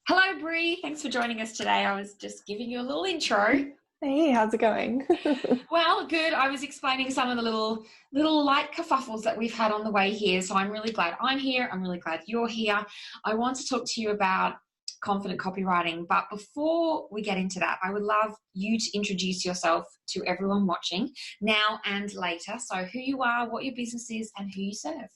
Hello, Bree. Thanks for joining us today. I was just giving you a little intro. Hey, how's it going? Well, good. I was explaining some of the little light kerfuffles that we've had on the way here. So I'm really glad I'm here. I'm really glad you're here. I want to talk to you about confident copywriting. But before we get into that, I would love you to introduce yourself to everyone watching now and later. So who you are, what your business is, and who you serve.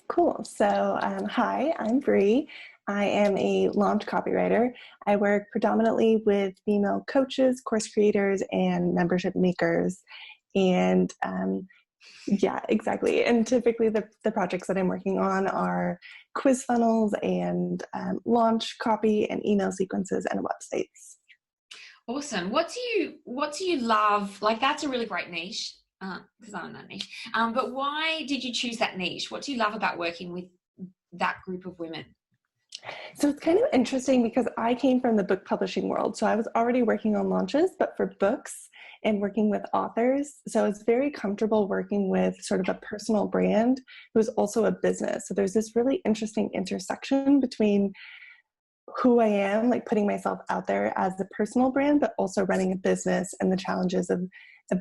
Cool. So, hi, I'm Bree. I am a launch copywriter. I work predominantly with female coaches, course creators, and membership makers. And yeah, exactly. And typically the projects that I'm working on are quiz funnels and launch copy and email sequences and websites. Awesome. What do you love? Like that's a really great niche because I'm in that niche. But why did you choose that niche? What do you love about working with that group of women? So it's kind of interesting because I came from the book publishing world. So I was already working on launches, but for books and working with authors. So it's very comfortable working with sort of a personal brand who's also a business. So there's this really interesting intersection between who I am, like putting myself out there as a personal brand, but also running a business and the challenges of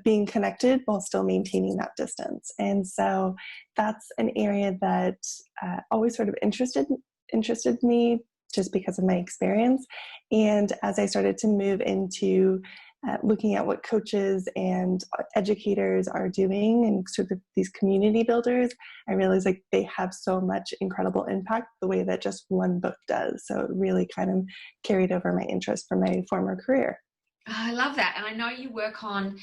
being connected while still maintaining that distance. And so that's an area that always sort of interested me just because of my experience. And as I started to move into looking at what coaches and educators are doing and sort of these community builders, I realized like they have so much incredible impact the way that just one book does. So it really kind of carried over my interest from my former career. I love that. And I know you work on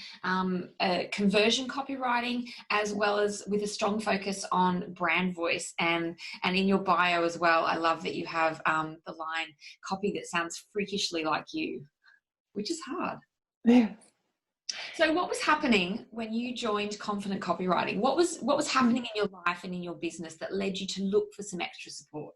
conversion copywriting as well as with a strong focus on brand voice and in your bio as well. I love that you have the line copy that sounds freakishly like you, which is hard. Yeah. So what was happening when you joined Confident Copywriting? What was happening in your life and in your business that led you to look for some extra support?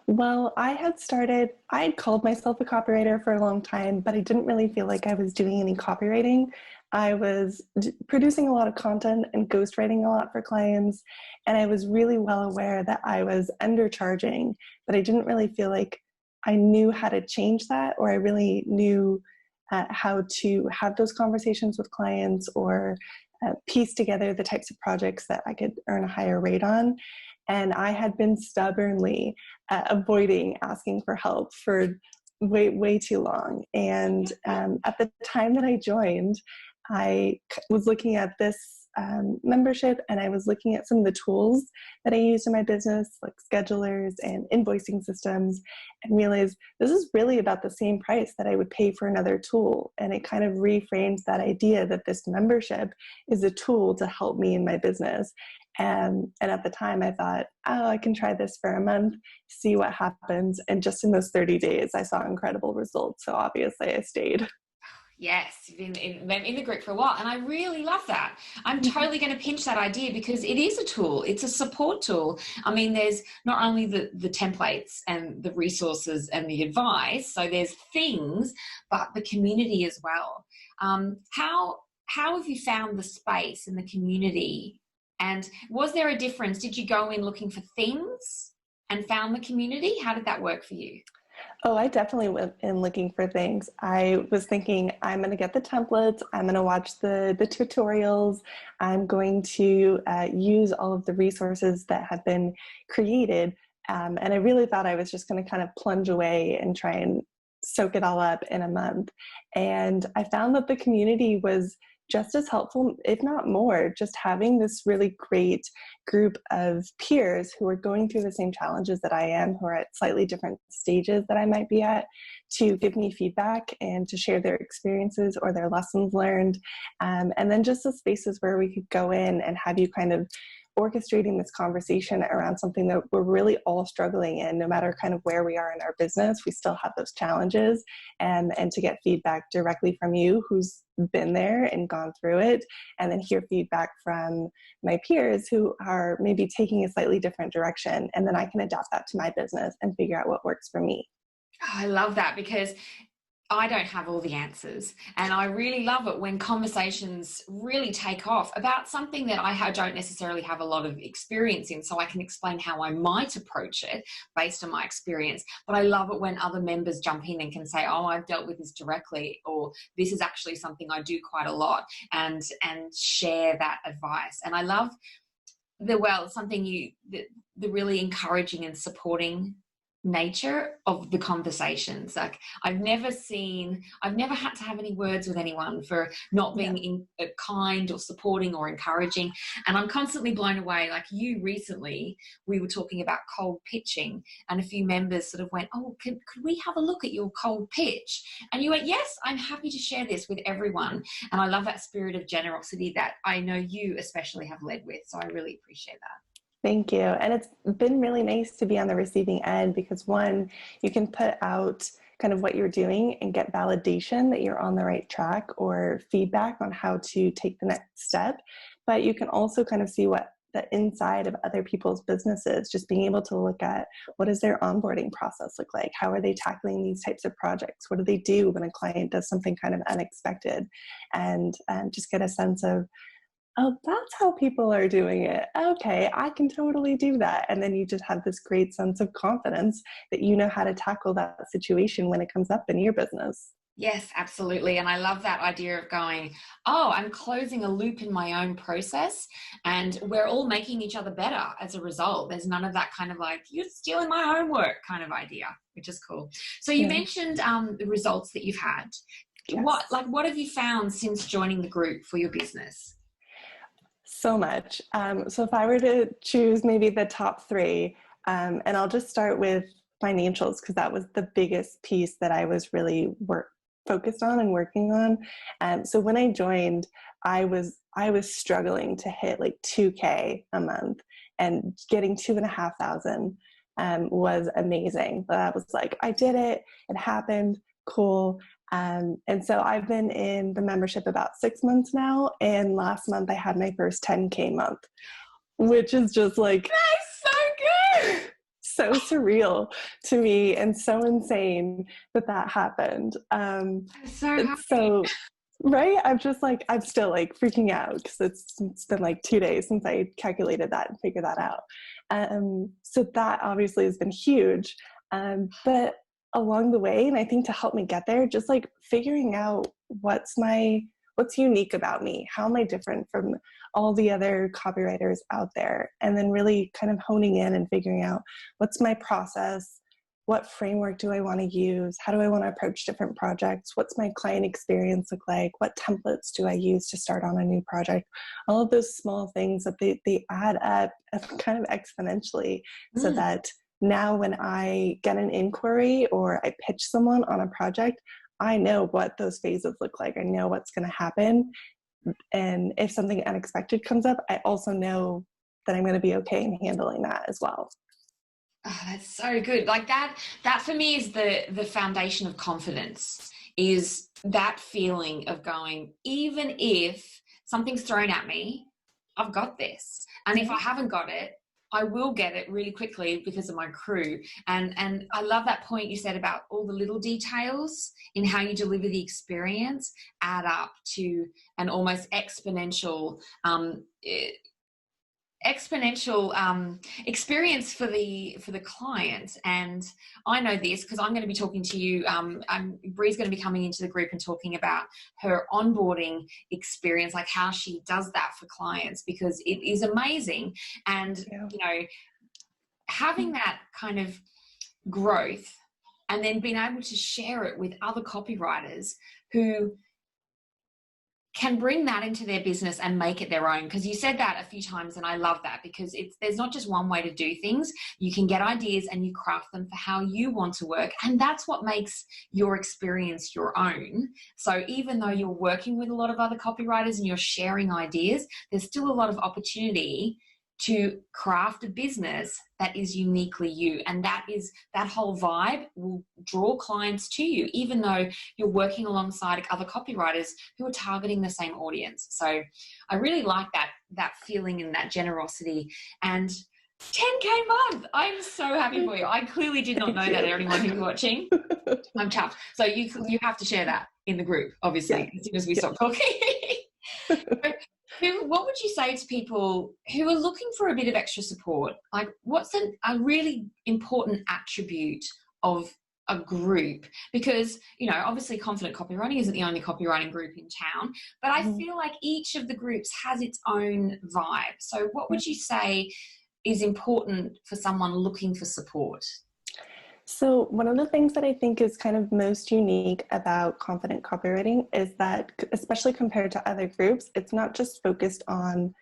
Well, I had called myself a copywriter for a long time, but I didn't really feel like I was doing any copywriting. I was producing a lot of content and ghostwriting a lot for clients, and I was really well aware that I was undercharging, but I didn't really feel like I knew how to change that, or I really knew how to have those conversations with clients or piece together the types of projects that I could earn a higher rate on. And I had been stubbornly avoiding asking for help for way too long. And at the time that I joined, I was looking at this membership, and I was looking at some of the tools that I used in my business, like schedulers and invoicing systems, and realized this is really about the same price that I would pay for another tool. And it kind of reframes that idea that this membership is a tool to help me in my business. And at the time I thought, oh, I can try this for a month, see what happens. And just in those 30 days, I saw incredible results. So obviously I stayed. Yes, you've been in the group for a while, and I really love that. I'm totally going to pinch that idea because it is a tool. It's a support tool. I mean, there's not only the templates and the resources and the advice, so there's things, but the community as well. How have you found the space and the community? And was there a difference? Did you go in looking for things and found the community? How did that work for you? Oh, I definitely went in looking for things. I was thinking, I'm going to get the templates. I'm going to watch the tutorials. I'm going to use all of the resources that have been created. And I really thought I was just going to kind of plunge away and try and soak it all up in a month. And I found that the community was just as helpful, if not more, just having this really great group of peers who are going through the same challenges that I am, who are at slightly different stages that I might be at, to give me feedback and to share their experiences or their lessons learned. And then just the spaces where we could go in and have you kind of orchestrating this conversation around something that we're really all struggling in, no matter kind of where we are in our business, we still have those challenges, and to get feedback directly from you who's been there and gone through it, and then hear feedback from my peers who are maybe taking a slightly different direction, and then I can adapt that to my business and figure out what works for me. Oh, I love that because I don't have all the answers. And I really love it when conversations really take off about something that don't necessarily have a lot of experience in, so I can explain how I might approach it based on my experience. But I love it when other members jump in and can say, oh, I've dealt with this directly, or this is actually something I do quite a lot, and share that advice. And I love the really encouraging and supporting nature of the conversations. Like I've never had to have any words with anyone for not being kind or supporting or encouraging. And I'm constantly blown away. Like you recently, we were talking about cold pitching, and a few members sort of went, oh, could we have a look at your cold pitch? And you went, yes, I'm happy to share this with everyone. And I love that spirit of generosity that I know you especially have led with. So I really appreciate that. Thank you. And it's been really nice to be on the receiving end because, one, you can put out kind of what you're doing and get validation that you're on the right track or feedback on how to take the next step. But you can also kind of see what the inside of other people's businesses, just being able to look at what does their onboarding process look like? How are they tackling these types of projects? What do they do when a client does something kind of unexpected? And just get a sense of, oh, that's how people are doing it. Okay, I can totally do that. And then you just have this great sense of confidence that you know how to tackle that situation when it comes up in your business. Yes, absolutely. And I love that idea of going, oh, I'm closing a loop in my own process and we're all making each other better as a result. There's none of that kind of like, you're stealing my homework kind of idea, which is cool. So you mentioned the results that you've had. Yes. What have you found since joining the group for your business? So much. So if I were to choose maybe the top three, and I'll just start with financials because that was the biggest piece that I was really focused on and working on. So when I joined, I was struggling to hit like 2K a month, and getting 2,500 was amazing. But I was like, I did it. It happened. Cool. And so I've been in the membership about 6 months now. And last month I had my first 10K month, which is just like, that's so good. So surreal to me and so insane that happened. So right. I'm still like freaking out because it's been like 2 days since I calculated that and figured that out. So that obviously has been huge. But along the way, and I think to help me get there, just like figuring out what's unique about me, how am I different from all the other copywriters out there, and then really kind of honing in and figuring out what's my process, what framework do I want to use, how do I want to approach different projects, what's my client experience look like, what templates do I use to start on a new project, all of those small things that they add up kind of exponentially, so that now when I get an inquiry or I pitch someone on a project, I know what those phases look like. I know what's going to happen. And if something unexpected comes up, I also know that I'm going to be okay in handling that as well. Oh, that's so good. Like that for me is the foundation of confidence, is that feeling of going, even if something's thrown at me, I've got this. And if I haven't got it, I will get it really quickly because of my crew. And I love that point you said about all the little details in how you deliver the experience add up to an almost exponential experience for the client. And I know this because I'm going to be talking to you. Bree's going to be coming into the group and talking about her onboarding experience, like how she does that for clients, because it is amazing. And you know, having that kind of growth and then being able to share it with other copywriters who can bring that into their business and make it their own. Because you said that a few times and I love that, because there's not just one way to do things. You can get ideas and you craft them for how you want to work, and that's what makes your experience your own. So even though you're working with a lot of other copywriters and you're sharing ideas, there's still a lot of opportunity to craft a business that is uniquely you. And that whole vibe will draw clients to you, even though you're working alongside other copywriters who are targeting the same audience. So I really like that feeling and that generosity. And 10K month, I'm so happy for you. I clearly did not know that, anyone who's watching. I'm chuffed. So you have to share that in the group, obviously, as soon as we stop talking. What would you say to people who are looking for a bit of extra support? Like, what's a really important attribute of a group? Because, obviously Confident Copywriting isn't the only copywriting group in town, but I feel like each of the groups has its own vibe. So what would you say is important for someone looking for support? So one of the things that I think is kind of most unique about Confident Copywriting is that, especially compared to other groups, it's not just focused on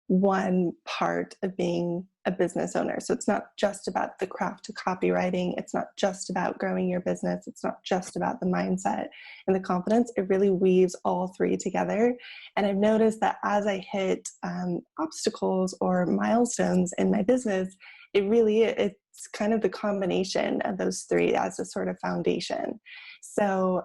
one part of being a business owner. So it's not just about the craft of copywriting. It's not just about growing your business. It's not just about the mindset and the confidence. It really weaves all three together. And I've noticed that as I hit obstacles or milestones in my business, it's kind of the combination of those three as a sort of foundation. So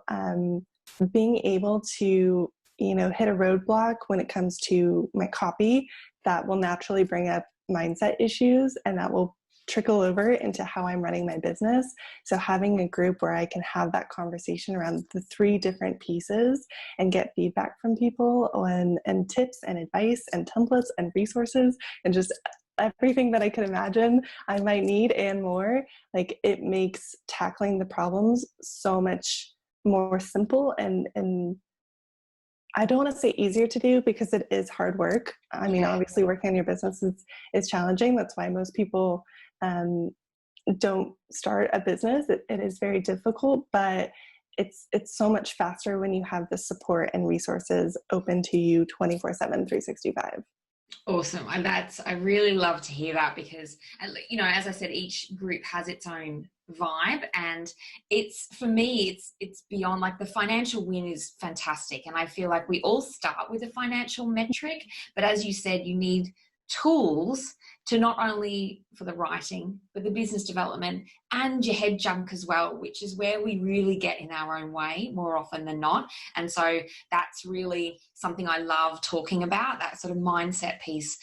being able to hit a roadblock when it comes to my copy, that will naturally bring up mindset issues, and that will trickle over into how I'm running my business. So having a group where I can have that conversation around the three different pieces and get feedback from people and tips and advice and templates and resources and just everything that I could imagine I might need and more, like, it makes tackling the problems so much more simple and I don't want to say easier to do, because it is hard work. I mean, obviously working on your business is challenging. That's why most people don't start a business. It is very difficult, but it's so much faster when you have the support and resources open to you 24/7, 365. Awesome. And I really love to hear that, because, as I said, each group has its own vibe, and for me, it's beyond, like, the financial win is fantastic. And I feel like we all start with a financial metric, but as you said, you need tools to not only for the writing, but the business development and your head junk as well, which is where we really get in our own way more often than not. And so that's really something I love talking about, that sort of mindset piece.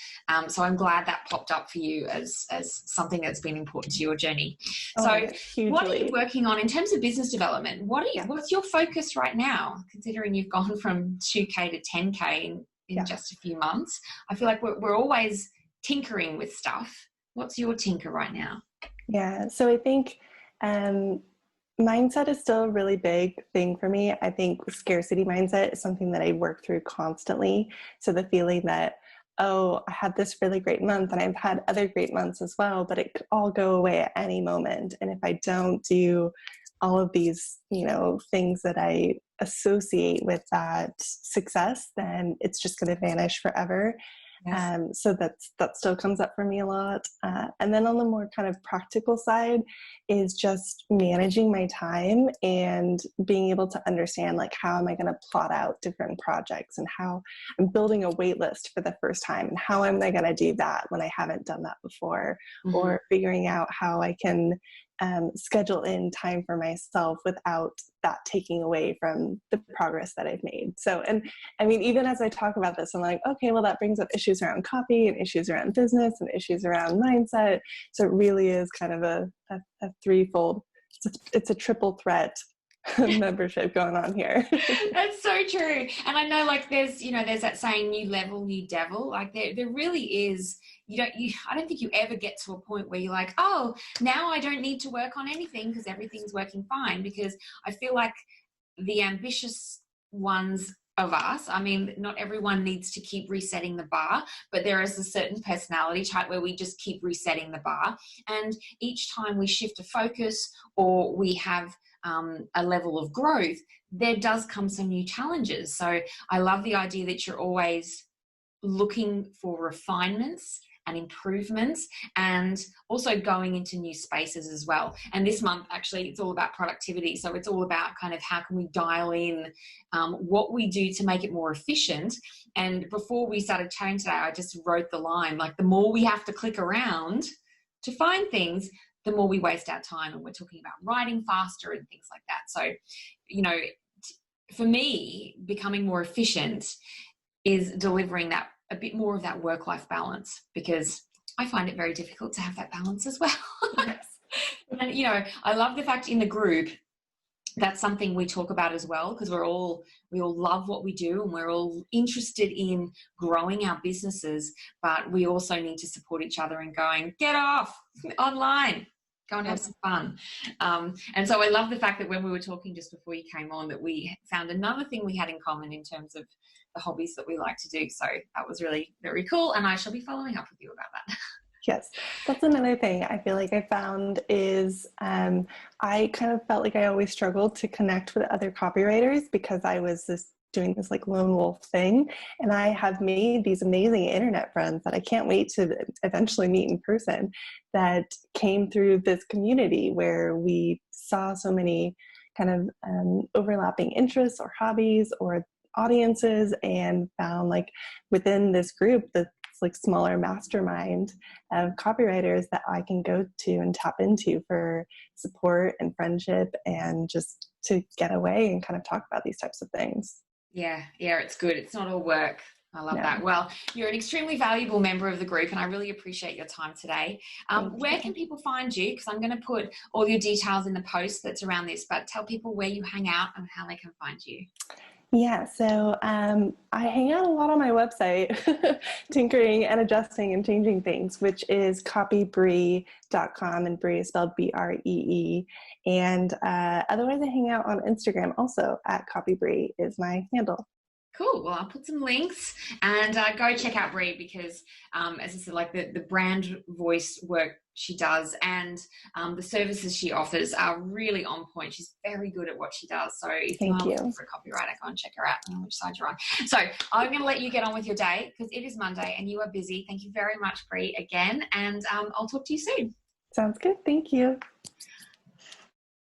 So I'm glad that popped up for you as something that's been important to your journey. So what are you working on in terms of business development? What's your focus right now, considering you've gone from 2K to 10K in just a few months? I feel like we're always tinkering with stuff. What's your tinker right now? Yeah, so I think mindset is still a really big thing for me. I think scarcity mindset is something that I work through constantly. So the feeling that, I had this really great month and I've had other great months as well, but it could all go away at any moment. And if I don't do all of these, things that I associate with that success, then it's just going to vanish forever. Yes. So that still comes up for me a lot. And then on the more kind of practical side is just managing my time and being able to understand, like, how am I going to plot out different projects, and how I'm building a wait list for the first time, and how am I going to do that when I haven't done that before, or figuring out how I can schedule in time for myself without that taking away from the progress that I've made. So, and I mean, even as I talk about this, I'm like, okay, well, that brings up issues around copy and issues around business and issues around mindset. So it really is kind of a threefold, it's a triple threat membership going on here. That's so true. And I know, like, there's that saying, new level, new devil. Like, there really is. I don't think you ever get to a point where you're like, oh, now I don't need to work on anything because everything's working fine. Because I feel like the ambitious ones of us, I mean, not everyone needs to keep resetting the bar, but there is a certain personality type where we just keep resetting the bar. And each time we shift a focus or we have a level of growth, there does come some new challenges. So I love the idea that you're always looking for refinements and improvements, and also going into new spaces as well. And this month, actually, it's all about productivity. So it's all about kind of how can we dial in what we do to make it more efficient. And before we started chatting today, I just wrote the line, like, the more we have to click around to find things, the more we waste our time. And we're talking about writing faster and things like that. So, for me, becoming more efficient is delivering that a bit more of that work-life balance, because I find it very difficult to have that balance as well. Yes. And, I love the fact in the group, that's something we talk about as well, because we all love what we do and we're all interested in growing our businesses, but we also need to support each other in going, get off online, go and have some fun. And so I love the fact that when we were talking just before you came on, that we found another thing we had in common in terms of the hobbies that we like to do. So that was really very cool, and I shall be following up with you about that. Yes, that's another thing I feel like I found is I kind of felt like I always struggled to connect with other copywriters because I was doing this like lone wolf thing. And I have made these amazing internet friends that I can't wait to eventually meet in person, that came through this community where we saw so many kind of overlapping interests or hobbies or audiences, and found like within this group that like smaller mastermind of copywriters that I can go to and tap into for support and friendship, and just to get away and kind of talk about these types of things. Yeah, it's good. It's not all work. I love that. Well, you're an extremely valuable member of the group, and I really appreciate your time today. Where can people find you? Because I'm going to put all your details in the post that's around this, but tell people where you hang out and how they can find you. Yeah, so I hang out a lot on my website, tinkering and adjusting and changing things, which is copybree.com, and Bree is spelled Bree. And otherwise, I hang out on Instagram also at copybree is my handle. Cool. Well, I'll put some links, and go check out Bree, because as I said, like the brand voice work she does and the services she offers are really on point. She's very good at what she does. So if you're looking for a copywriter, go and check her out on which side you're on. So I'm going to let you get on with your day, because it is Monday and you are busy. Thank you very much, Bree, again. And I'll talk to you soon. Sounds good. Thank you.